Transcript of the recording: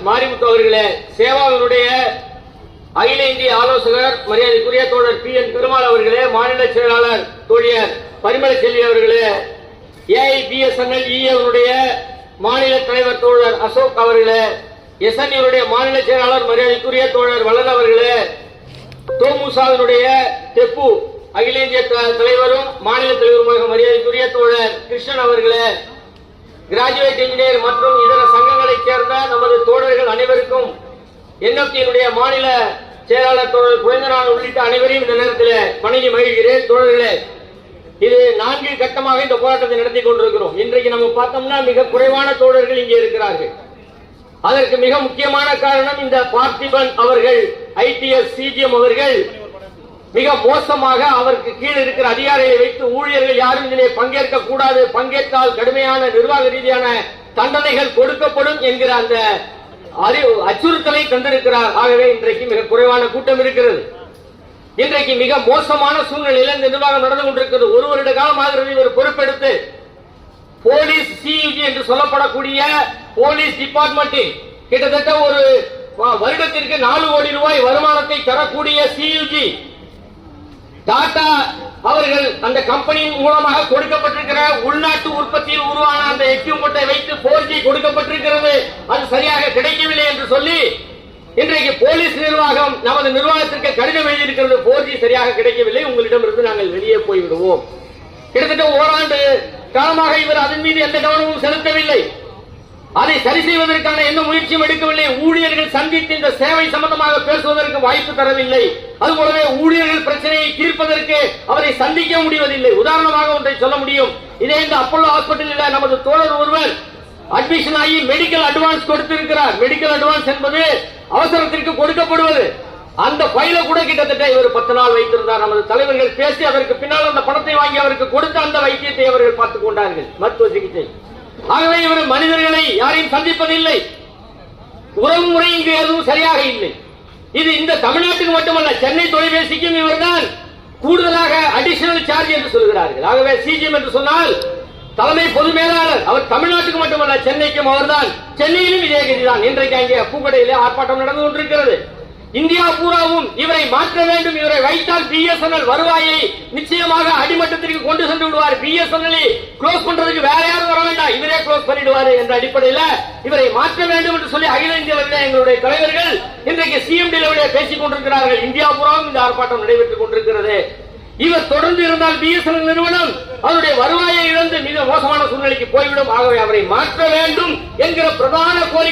மாரிமுத்து அவர்களே, சேவாவினுடைய அகில இந்திய ஆலோசகர் மரியாதைக்குரிய தோழர் PN பெருமாள் அவர்களே, மாநில செயலாளர் தோழியர் பரிமள செல்வி அவர்களே, AIBSNL EA மாநில தலைவர் தோழர் அசோக் அவர்களே, SNU மாநில செயலாளர் மரியாதைக்குரிய தோழர் வளன் அவர்களே, தோமுசாவினுடைய தெப்பு அகில இந்திய தலைவரும் மாநில தலைவருமாக மரியாதைக்குரிய தோழர் கிருஷ்ணன் அவர்களே, கிராஜுவேட் இன்ஜினியர் மற்றும் இதர சங்கங்களைச் சேர்ந்த நமது தோழர்கள் அனைவருக்கும் NFT மாநில செயலாளர் தோழர் குழந்தைநாள் உள்ளிட்ட அனைவரையும் இந்த நேரத்தில் வணங்கி மகிழ்கிறேன். தோழர்களே, இது 4 கட்டமாக இந்த போராட்டத்தை நடத்தி கொண்டிருக்கிறோம். இன்றைக்கு நம்ம பார்த்தோம்னா மிக குறைவான தோழர்கள் இங்கே இருக்கிறார்கள். அதற்கு மிக முக்கியமான காரணம் இந்த பார்த்திபன் அவர்கள், ITS CGM அவர்கள் மிக மோசமாக அவருக்கு கீழே இருக்கிற அதிகாரிகளை வைத்து ஊழியர்கள் யாரும் இதிலே பங்கேற்க கூடாது, பங்கேற்றால் கடுமையான நிர்வாக ரீதியான தண்டனைகள் கொடுக்கப்படும் என்கிற அந்த அச்சுறுத்தலை தந்திருக்கிறார். ஆகவே இன்றைக்கு மிக குறைவான கூட்டம் இருக்கிறது. இன்றைக்கு மிக மோசமான சூழ்நிலையில் இந்த நிர்வாகம் நடந்து கொண்டிருக்கிறது. ஒரு வருட காலமாக இவர் பொறுப்பெடுத்து போலீஸ் CUG என்று சொல்லப்படக்கூடிய போலீஸ் டிபார்ட்மெண்டில் கிட்டத்தட்ட ஒரு வருடத்திற்கு 4 கோடி ரூபாய் வருமானத்தை தரக்கூடிய CUG டாடா அவர்கள் அந்த கம்பெனியின் மூலமாக கொடுக்கப்பட்டிருக்கிற உள்நாட்டு உற்பத்தியில் உருவான அந்த எக்யூப்மெண்ட்டை வைத்து 4G கொடுக்கப்பட்டிருக்கிறது. அது சரியாக கிடைக்கவில்லை என்று சொல்லி இன்றைக்கு போலீஸ் நிர்வாகம் நமது நிர்வாகத்திற்கு கடிதம் எழுதியிருக்கிறது. 4G சரியாக கிடைக்கவில்லை, உங்களிடமிருந்து நாங்கள் வெளியே போய்விடுவோம். கிட்டத்தட்ட ஓராண்டு காலமாக இவர் அதன் மீது எந்த கவனமும் செலுத்தவில்லை. அதை சரி செய்வதற்கான எந்த முயற்சியும் எடுக்கவில்லை. ஊழியர்கள் சந்தித்து இந்த சேவை சம்பந்தமாக பேசுவதற்கு வாய்ப்பு தரவில்லை. அதுபோலவே ஊழியர்கள் பிரச்சனையை தீர்ப்பதற்கு அவரை சந்திக்க முடிவதில்லை. உதாரணமாக ஒன்றை சொல்ல முடியும். இதே இந்த அப்போலோ ஹாஸ்பிட்டலில் நமது தோழர் ஒருவர் அட்மிஷன் ஆகி மெடிக்கல் அட்வான்ஸ் கொடுத்திருக்கிறார். மெடிக்கல் அட்வான்ஸ் என்பது அவசரத்திற்கு கொடுக்கப்படுவது. அந்த பைல கூட கிட்டத்தட்ட இவர் 10 நாள் வைத்திருந்தார். நமது தலைவர்கள் பேசி அதற்கு பின்னால் அந்த பணத்தை வாங்கி அவருக்கு கொடுத்த அந்த வைத்தியத்தை அவர்கள் பார்த்துக் கொண்டார்கள், மருத்துவ சிகிச்சை. ஆகவே இவர் மனிதர்களை யாரையும் சந்திப்பதில்லை. உறவு முறை இங்கு எதுவும் சரியாக இல்லை. இது இந்த தமிழ்நாட்டுக்கு மட்டுமல்ல, சென்னை தொலைபேசிக்கும் இவர்தான் கூடுதலாக அடிஷனல் சார்ஜ் என்று சொல்கிறார்கள். ஆகவே CGM என்று சொன்னால் தலைமை பொது மேலாளர், அவர் தமிழ்நாட்டுக்கு மட்டுமல்ல சென்னைக்கும் அவர்தான். சென்னையிலும் இதே கதிதான். இன்றைக்கு அங்கே பூக்கடையிலே ஆர்ப்பாட்டம் நடந்து கொண்டிருக்கிறது. இந்தியா பூராவும் இவரை மாற்ற வேண்டும். இவரை வைத்தால் BSNL வருவாயை நிச்சயமாக அடிமட்டத்திற்கு கொண்டு சென்று விடுவார். BSNL க்ளோஸ் பண்றதுக்கு வேற யாரும் வர வேண்டாம், இவரே க்ளோஸ் பண்ணிடுவார் என்ற அடிப்படையில் இவரை மாற்ற வேண்டும் என்று சொல்லி அகில இந்திய அளவில் எங்களுடைய தலைவர்கள் இன்றைக்கு CMD லெவலில் பேசிக் கொண்டிருக்கிறார்கள். இந்தியா பூராவும் இந்த ஆர்ப்பாட்டம் நடைபெற்றுக் கொண்டிருக்கிறது. இவர் தொடர்ந்து இருந்தால் BSNL நிறுவனம் அதனுடைய வருவாயை இழந்து மிக மோசமான சூழ்நிலைக்கு போய்விடும். ஆகவே அவரை மாற்ற வேண்டும் என்கிற பிரதான கோரிக்கை